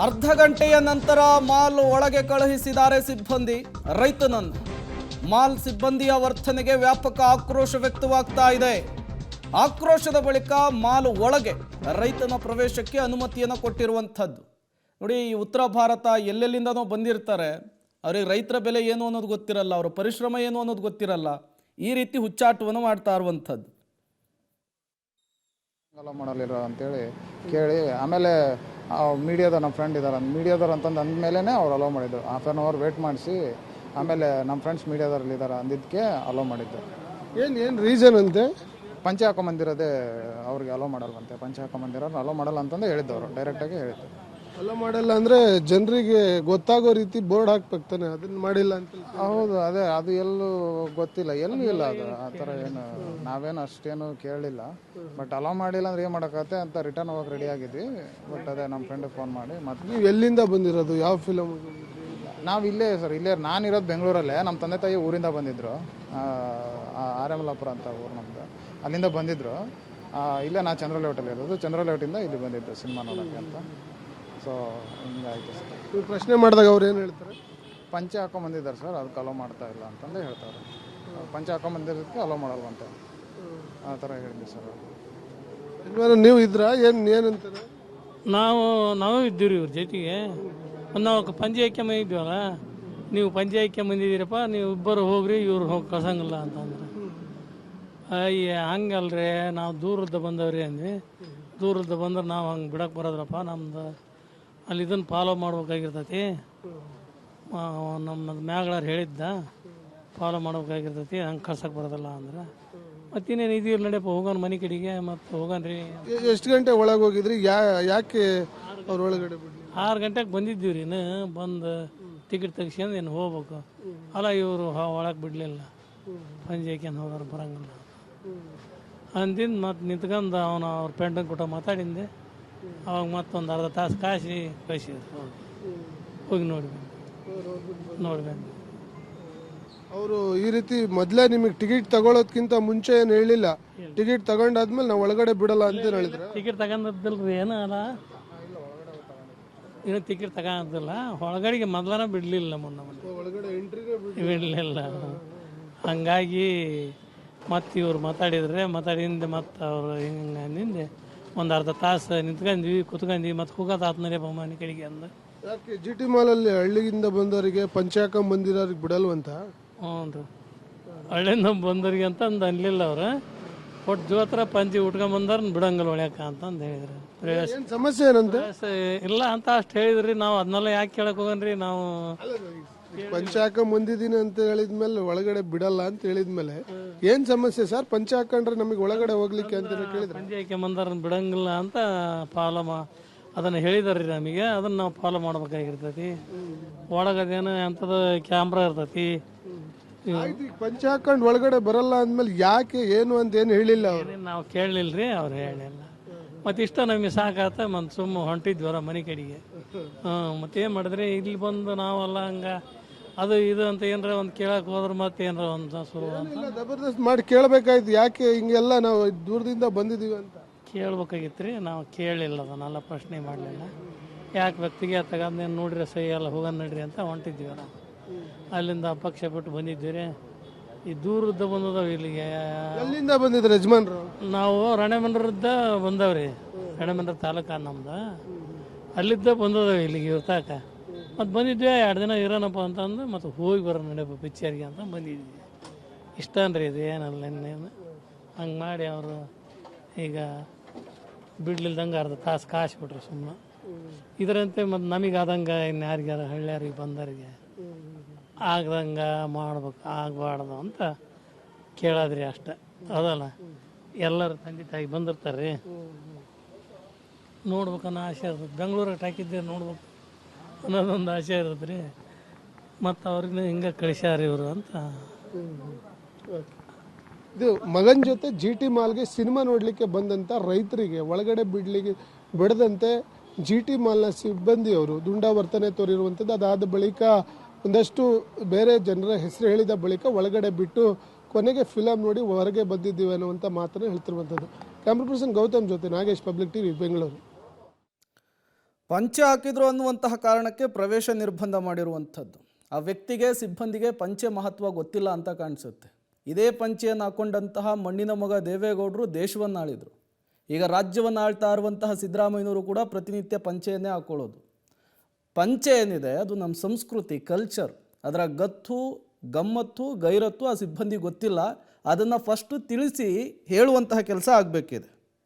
ಅರ್ಧ ಗಂಟೆಯ ನಂತರ ಮಾಲ್ ಒಳಗೆ ಕಳುಹಿಸಿದ್ದಾರೆ ಸಿಬ್ಬಂದಿ ರೈತನನ್ನು. ಮಾಲ್ ಸಿಬ್ಬಂದಿಯ ವರ್ತನೆಗೆ ವ್ಯಾಪಕ ಆಕ್ರೋಶ ವ್ಯಕ್ತವಾಗ್ತಾ ಇದೆ. ಆಕ್ರೋಶದ ಬಳಿಕ ಮಾಲ್ ಒಳಗೆ ರೈತನ ಪ್ರವೇಶಕ್ಕೆ ಅನುಮತಿಯನ್ನು ಕೊಟ್ಟಿರುವಂಥದ್ದು. ನೋಡಿ, ಈ ಉತ್ತರ ಭಾರತ ಎಲ್ಲೆಲ್ಲಿಂದನೋ ಬಂದಿರ್ತಾರೆ, ಅವ್ರಿಗೆ ರೈತರ ಬೆಲೆ ಏನು ಅನ್ನೋದು ಗೊತ್ತಿರಲ್ಲ, ಅವರ ಪರಿಶ್ರಮ ಏನು ಅನ್ನೋದು ಗೊತ್ತಿರಲ್ಲ. ಈ ರೀತಿ ಹುಚ್ಚಾಟವನ್ನು ಮಾಡ್ತಾ ಇರುವಂಥದ್ದು. ಮಾಡಲಿರೋ ಅಂತೇಳಿ ಕೇಳಿ ಆಮೇಲೆ ಮೀಡಿಯಾದ ನಮ್ಮ ಫ್ರೆಂಡ್ ಇದ್ದಾರೆ, ಮೀಡಿಯಾದವ್ರು ಅಂತಂದು ಅಂದಮೇಲೆ ಅವ್ರು ಅಲೋ ಮಾಡಿದ್ರು. ಹಾಫ್ ಆನ್ ಅವರ್ ವೇಟ್ ಮಾಡಿಸಿ ಆಮೇಲೆ ನಮ್ಮ ಫ್ರೆಂಡ್ಸ್ ಮೀಡಿಯಾದವ್ರಲ್ಲಿ ಇದ್ದಾರೆ ಅಂದಿದ್ದಕ್ಕೆ ಅಲೋ ಮಾಡಿದ್ದು. ಏನು ರೀಸನ್ ಅಂತೆ? ಪಂಚೆ ಹಾಕೊಂಬಂದಿರೋದೇ ಅವ್ರಿಗೆ ಅಲೋ ಮಾಡಲ್ವಂತೆ. ಪಂಚೆ ಹಾಕೊಂಬಂದಿರೋರು ಅಲೋ ಮಾಡಲ್ಲ ಅಂತಂದು ಹೇಳಿದ್ದವರು, ಡೈರೆಕ್ಟಾಗಿ ಹೇಳಿದ್ದು. ಅಲೋ ಮಾಡಲ್ಲ ಅಂದರೆ ಜನರಿಗೆ ಗೊತ್ತಾಗೋ ರೀತಿ ಬೋರ್ಡ್ ಹಾಕ್ಬೇಕು ತಾನೆ, ಅದನ್ನು ಮಾಡಿಲ್ಲ ಅಂತ. ಹೌದು, ಅದೇ ಅದು ಎಲ್ಲೂ ಗೊತ್ತಿಲ್ಲ, ಎಲ್ಲೂ ಇಲ್ಲ ಅದು. ಆ ಥರ ಏನು ನಾವೇನು ಅಷ್ಟೇನು ಕೇಳಲಿಲ್ಲ. ಬಟ್ ಅಲೋ ಮಾಡಿಲ್ಲ ಅಂದ್ರೆ ಏನು ಮಾಡೋಕ್ಕತ್ತೆ ಅಂತ ರಿಟರ್ನ್ ಹೋಗಕ್ಕೆ ರೆಡಿ ಆಗಿದ್ವಿ. ಬಟ್ ಅದೇ ನಮ್ಮ ಫ್ರೆಂಡಿಗೆ ಫೋನ್ ಮಾಡಿ ಮತ್ತೆ ನೀವು ಎಲ್ಲಿಂದ ಬಂದಿರೋದು, ಯಾವ ಫಿಲಮ್? ನಾವು ಇಲ್ಲೇ ಸರ್, ಇಲ್ಲೇ ನಾನಿರೋದು ಬೆಂಗಳೂರಲ್ಲೇ. ನಮ್ಮ ತಂದೆ ತಾಯಿ ಊರಿಂದ ಬಂದಿದ್ದರು, ಆರೇಮಲಾಪುರ ಅಂತ ಊರು ನಮ್ಮದು. ಅಲ್ಲಿಂದ ಬಂದಿದ್ದರು. ಇಲ್ಲೇ ನಾನು ಚಂದ್ರಲೆ ಹೋಟೆಲ್ ಇರೋದು, ಚಂದ್ರಲೆ ಹೋಟೆಲಿಂದ ಇಲ್ಲಿ ಬಂದಿದ್ದು ಸಿನಿಮಾ ನೋಡೋಕ್ಕೆ ಅಂತ. ಸೊ ಹಿಂಗಾಯ್ತು ಸರ್. ನೀವು ಪ್ರಶ್ನೆ ಮಾಡಿದಾಗ ಅವ್ರು ಏನು ಹೇಳ್ತಾರೆ? ಪಂಚೆ ಹಾಕೊಂಬಂದಿದ್ದಾರೆ ಸರ್, ಅದಕ್ಕೆ ಅಲೋ ಮಾಡ್ತಾ ಇಲ್ಲ ಅಂತಂದೇ ಹೇಳ್ತಾರೆ. ಪಂಚೆ ಹಾಕೊಂಬಂದಿರೋದಕ್ಕೆ ಅಲೋ ಮಾಡಲ್ವಂತೆ, ಆ ಥರ ಹೇಳಿದ್ವಿ ಸರ್. ಇನ್ಮೇಲೆ ನೀವು ಇದ್ರಾ ಏನಂತಾರೆ? ನಾವು ಇದ್ದೀವಿ ಇವ್ರ ಜೊತೆಗೆ. ನಾವು ಪಂಚೆ ಹಾಕ್ಯಂಬಂದಿದ್ವಲ್ಲ, ನೀವು ಪಂಚೆ ಹಾಕ್ಯಂಬಂದಿದ್ದೀರಪ್ಪ, ನೀವು ಇಬ್ಬರು ಹೋಗ್ರಿ, ಇವ್ರು ಹೋಗಿ ಕಳ್ಸಂಗಿಲ್ಲ ಅಂತಂದ್ರೆ. ಅಯ್ಯ ಹಂಗಲ್ರಿ, ನಾವು ದೂರದ್ದು ಬಂದವ್ರಿ ಅಂದ್ವಿ. ದೂರದ್ದು ಬಂದ್ರೆ ನಾವು ಹಂಗೆ ಬಿಡಕ್ಕೆ ಬರೋದ್ರಪ್ಪ, ನಮ್ದು ಅಲ್ಲಿ ಇದನ್ನು ಫಾಲೋ ಮಾಡ್ಬೇಕಾಗಿರ್ತೈತಿ. ನಮ್ಮ ಮ್ಯಾಗಳವ್ರು ಹೇಳಿದ್ದ ಫಾಲೋ ಮಾಡ್ಬೇಕಾಗಿರ್ತೈತಿ, ಹಂಗೆ ಕಳ್ಸಕ್ಕೆ ಬರೋದಿಲ್ಲ ಅಂದ್ರೆ. ಮತ್ತಿನ್ನೇನು ಇದು ನಡಿಯಪ್ಪ, ಹೋಗೋಣ ಮನೆ ಕಡೆಗೆ, ಮತ್ತು ಹೋಗೋಣ್ರಿ. ಎಷ್ಟು ಗಂಟೆ ಒಳಗೆ ಹೋಗಿದ್ರಿ? ಯಾಕೆ ಅವ್ರ ಒಳಗಡೆ ಬಿಡಿ? 6 ಗಂಟೆಗೆ ಬಂದಿದ್ದೀವಿ ರೀ. ಬಂದು ಟಿಕೆಟ್ ತೆಗಿಸ್ಕೊಂಡು ಏನು ಹೋಗ್ಬೇಕು. ಅಲ್ಲ ಇವರು ಒಳಗೆ ಬಿಡಲಿಲ್ಲ, ಪಂಚೆ ಹಾಕ್ಯಂಡು ಹೋಗೋರು ಬರೋಂಗಿಲ್ಲ ಅಂದಿಂದ ಮತ್ತೆ ನಿಂತ್ಕೊಂಡು ಅವ್ರ ಪೆಂಡನ್ ಕೊಟ್ಟ ಮಾತಾಡಿಂದೆ. ಅವಾಗ ಮತ್ತೊಂದು ಅರ್ಧ ತಾಸು ಕಾಸಿ ಕಳಿಸಿದ್ರು. ಹೋಗಿ ನೋಡ್ಬೇಕು. ಅವರು ಈ ರೀತಿ ಮೊದಲೇ ನಿಮಗೆ ಟಿಕೆಟ್ ತಗೊಳ್ಳೋದಕ್ಕಿಂತ ಮುಂಚೆ ಏನು ಹೇಳಿಲ್ಲ, ಟಿಕೆಟ್ ತಗೊಂಡಾದ್ಮೇಲೆ ನಾವು ಒಳಗಡೆ ಬಿಡಲ್ಲ ಅಂತ ಹೇಳಿದ್ರೆ? ಟಿಕೆಟ್ ತಗೊಂಡಿದ್ದಿಲ್ರಿ, ಏನೋ ಅಲ್ಲ, ಇನ್ನೂ ಟಿಕೆಟ್ ತಗೊಂಡಿಲ್ಲ. ಒಳಗಡೆಗೆ ಮೊದಲನೇ ಬಿಡಲಿಲ್ಲ, ನಮ್ಮನ್ನು ಒಳಗಡೆ ಎಂಟ್ರಿನೇ ಬಿಡಲಿಲ್ಲ. ಹಂಗಾಗಿ ಮತ್ತು ಇವ್ರು ಮಾತಾಡಿಂದೆ ಮತ್ತು ಅವರು ಹಿಂಗೆ ಒಂದು ಅರ್ಧ ತಾಸು ನಿಂತ್ಕೊಂಡ್ವಿ, ಕುತ್ಕೊಂಡ್ವಿ. ಮತ್ತು ಹೋಗೋದು ಆತ್ಮನೇಪ ಮನೆ ಕಡೆಗೆ ಅಂದ. ಯಾಕೆ ಜಿ ಟಿ ಮಾಲಲ್ಲಿ ಹಳ್ಳಿಯಿಂದ ಬಂದವರಿಗೆ ಪಂಚೆ ಹಾಕೊಂಡ್ ಬಂದಿರೋರಿಗೆ ಬಿಡಲ್ವಂತ? ಹ್ಞೂ ರೀ, ಹಳ್ಳಿಯಿಂದ ಬಂದವ್ರಿಗೆ ಅಂತ ಅಂದು ಅನ್ಲಿಲ್ಲ ಅವ್ರು. ಒಟ್ಟು ಜೋತ್ರ ಪಂಚಿ ಉಟ್ಕೊಂಬಂದವ್ರನ್ನ ಬಿಡಂಗಲ್ಲ ಒಳ್ಯಾಕ ಅಂತಂದು ಹೇಳಿದ್ರು. ಏನು ಸಮಸ್ಯೆ ಏನಂತೆ? ಇಲ್ಲ ಅಂತ ಅಷ್ಟು ಹೇಳಿದ್ರಿ. ನಾವು ಅದನ್ನೆಲ್ಲ ಯಾಕೆ ಕೇಳಕ್ಕೆ ಹೋಗನ್ರಿ. ನಾವು ಪಂಚೆ ಹಾಕೊಂಡ್ ಬಂದಿದ್ದೀನಿ ಅಂತ ಹೇಳಿದ್ಮೇಲೆ ಒಳಗಡೆ ಬಿಡಲ್ಲ ಅಂತ ಹೇಳಿದ್ಮೇಲೆ ಏನ್ ಸಮಸ್ಯೆ ಸರ್? ಪಂಚೆ ಹಾಕೊಂಡ್ರೆ ನಮಗೆ ಒಳಗಡೆ ಹೋಗ್ಲಿಕ್ಕೆ ಅಂತ ಕೇಳಿದ್ರೆ ಪಂಚೆ ಹಾಕ್ಯಂಬಂದವ್ರನ್ನ ಬಿಡಂಗಿಲ್ಲ ಅಂತ ಅದನ್ನು ಹೇಳಿದಾರೆ ನಮಗೆ. ಅದನ್ನು ನಾವು ಫಾಲೋ ಮಾಡ್ಬೇಕಾಗಿರ್ತೈತಿ. ಒಳಗದೇನು ಅಂಥದ್ದು ಕ್ಯಾಮ್ರಾ ಇರ್ತೈತಿ. ಪಂಚೆ ಹಾಕೊಂಡು ಒಳಗಡೆ ಬರಲ್ಲ ಅಂದ್ಮೇಲೆ ಯಾಕೆ ಏನು ಅಂತ ಏನು ಹೇಳಿಲ್ಲ ಅವರು? ನಾವು ಕೇಳಲಿಲ್ಲ ರೀ, ಅವ್ರು ಹೇಳಿಲ್ಲ. ಮತ್ತು ಇಷ್ಟ ನಮಗೆ ಸಾಕಾತ, ಮತ್ತು ಸುಮ್ಮ ಹೊಂಟಿದ್ವರ ಮನೆ ಕಡೆಗೆ. ಮತ್ತೇನು ಮಾಡಿದ್ರಿ, ಇಲ್ಲಿ ಬಂದು ನಾವೆಲ್ಲ ಹಂಗೆ ಅದು ಇದು ಅಂತ ಏನಾರ ಒಂದು ಕೇಳಕ್ಕೆ ಹೋದ್ರೆ ಮತ್ತೆ ಏನಾರ ಒಂದು ಶುರು ಅಂತ ಜಬರ್ದಸ್ತ್ ಮಾಡಿ ಕೇಳಬೇಕಾಯ್ತು. ಯಾಕೆ ಹಿಂಗೆಲ್ಲ ನಾವು ದೂರದಿಂದ ಬಂದಿದ್ದೀವಿ ಅಂತ ಕೇಳ್ಬೇಕಾಗಿತ್ತು ರೀ. ನಾವು ಕೇಳಲಿಲ್ಲ, ಅದನ್ನೆಲ್ಲ ಪ್ರಶ್ನೆ ಮಾಡಲಿಲ್ಲ. ಯಾಕೆ ವ್ಯಕ್ತಿಗೆ ತಗೊಂಡೇನು ನೋಡ್ರಿ ಸೈ ಎಲ್ಲ ಹೋಗೋಣ ನಡ್ರಿ ಅಂತ ಹೊಂಟಿದ್ವಿ ನಾವು. ಅಲ್ಲಿಂದ ಪಕ್ಷ ಬಿಟ್ಟು ಬಂದಿದ್ವಿ ರೀ. ಈ ದೂರದ್ದು ಬಂದದವು ಇಲ್ಲಿಗೆ. ಎಲ್ಲಿಂದ ಬಂದಿದ್ರು ಯಜಮಾನ್ರು? ನಾವು ರಾಣೆಬೆನ್ನೂರಿಂದ ಬಂದವ್ರಿ. ರಾಣೆಬೆನ್ನೂರು ತಾಲೂಕು ನಮ್ದು. ಅಲ್ಲಿದ್ದ ಬಂದದವು ಇಲ್ಲಿಗೆ ಇರ್ತಾಕ. ಮತ್ತು ಬಂದಿದ್ವಿ, 2 ದಿನ ಇರೋಣಪ್ಪ ಅಂತಂದು ಮತ್ತು ಹೋಗಿ ಬರೋಣ ನಡೆಯಪ್ಪ ಪಿಕ್ಚರ್ಗೆ ಅಂತ ಬಂದಿದ್ವಿ. ಇಷ್ಟನ್ರಿ ಇದು ಏನಲ್ಲ ಇನ್ನೇನು. ಹಂಗೆ ಮಾಡಿ ಅವರು ಈಗ ಬಿಡ್ಲಿಲ್ದಂಗೆ ಅರ್ಧ ತಾಸು ಕಾಯಿಸ್ಬಿಟ್ರು ಸುಮ್ಮನೆ. ಇದರಂತೆ ಮತ್ತು ನಮಗೆ ಆದಂಗೆ ಇನ್ನು ಯಾರಿಗಾರ ಹಳ್ಳಿಯಾರಿಗೆ ಬಂದವರಿಗೆ ಆಗ್ದಂಗೆ ಮಾಡ್ಬೇಕು, ಆಗಬಾರ್ದು ಅಂತ ಕೇಳೋದ್ರಿ ಅಷ್ಟೆ. ಅದಲ್ಲ, ಎಲ್ಲರೂ ತಂದೆ ತಾಯಿ ಬಂದಿರ್ತಾರೆ ರೀ, ನೋಡ್ಬೇಕನ್ನೋ ಆಸೆ ಇರ್ತದೆ. ಬೆಂಗಳೂರಿಗೆ ಹಾಕಿದ್ದೆ ನೋಡ್ಬೇಕು ಅನ್ನೋದೊಂದು ಆಸೆ ಇರುತ್ತೆ ರೀ. ಮತ್ತು ಅವ್ರಿಗೆ ಹಿಂಗೆ ಕಳಿಸ್ಯಾರ ಇವರು ಅಂತ. ಇದು ಮಗನ ಜೊತೆ ಜಿ ಟಿ ಮಾಲ್ಗೆ ಸಿನಿಮಾ ನೋಡಲಿಕ್ಕೆ ಬಂದಂಥ ರೈತರಿಗೆ ಒಳಗಡೆ ಬಿಡದಂತೆ ಜಿ ಟಿ ಮಾಲ್ನ ಸಿಬ್ಬಂದಿಯವರು ದುಂಡಾವರ್ತನೆ ತೋರಿರುವಂಥದ್ದು. ಅದಾದ ಬಳಿಕ ಒಂದಷ್ಟು ಬೇರೆ ಜನರ ಹೆಸರು ಹೇಳಿದ ಬಳಿಕ ಒಳಗಡೆ ಬಿಟ್ಟು ಕೊನೆಗೆ ಫಿಲಮ್ ನೋಡಿ ಹೊರಗೆ ಬಂದಿದ್ದೀವಿ ಅನ್ನುವಂಥ ಮಾತನ್ನು ಹೇಳ್ತಿರುವಂಥದ್ದು. ಕ್ಯಾಮ್ರಾ ಪರ್ಸನ್ ಗೌತಮ್ ಜೊತೆ ನಾಗೇಶ್, ಪಬ್ಲಿಕ್ ಟಿವಿ, ಬೆಂಗಳೂರು. ಪಂಚೆ ಹಾಕಿದ್ರು ಅನ್ನುವಂತಹ ಕಾರಣಕ್ಕೆ ಪ್ರವೇಶ ನಿರ್ಬಂಧ ಮಾಡಿರುವಂಥದ್ದು. ಆ ವ್ಯಕ್ತಿಗೆ, ಸಿಬ್ಬಂದಿಗೆ ಪಂಚೆ ಮಹತ್ವ ಗೊತ್ತಿಲ್ಲ ಅಂತ ಕಾಣಿಸುತ್ತೆ. ಇದೇ ಪಂಚೆಯನ್ನು ಹಾಕೊಂಡಂತಹ ಮಣ್ಣಿನ ಮಗ ದೇವೇಗೌಡರು ದೇಶವನ್ನು ಆಳಿದರು. ಈಗ ರಾಜ್ಯವನ್ನು ಆಳ್ತಾ ಇರುವಂತಹ ಸಿದ್ದರಾಮಯ್ಯನವರು ಕೂಡ ಪ್ರತಿನಿತ್ಯ ಪಂಚೆಯನ್ನೇ ಹಾಕ್ಕೊಳ್ಳೋದು. ಪಂಚೆ ಏನಿದೆ ಅದು ನಮ್ಮ ಸಂಸ್ಕೃತಿ, ಕಲ್ಚರ್. ಅದರ ಗತ್ತು, ಗಮ್ಮತ್ತು, ಗೈರತ್ತು ಆ ಸಿಬ್ಬಂದಿ ಗೊತ್ತಿಲ್ಲ. ಅದನ್ನು ಫಸ್ಟು ತಿಳಿಸಿ ಹೇಳುವಂತಹ ಕೆಲಸ ಆಗಬೇಕಿದೆ.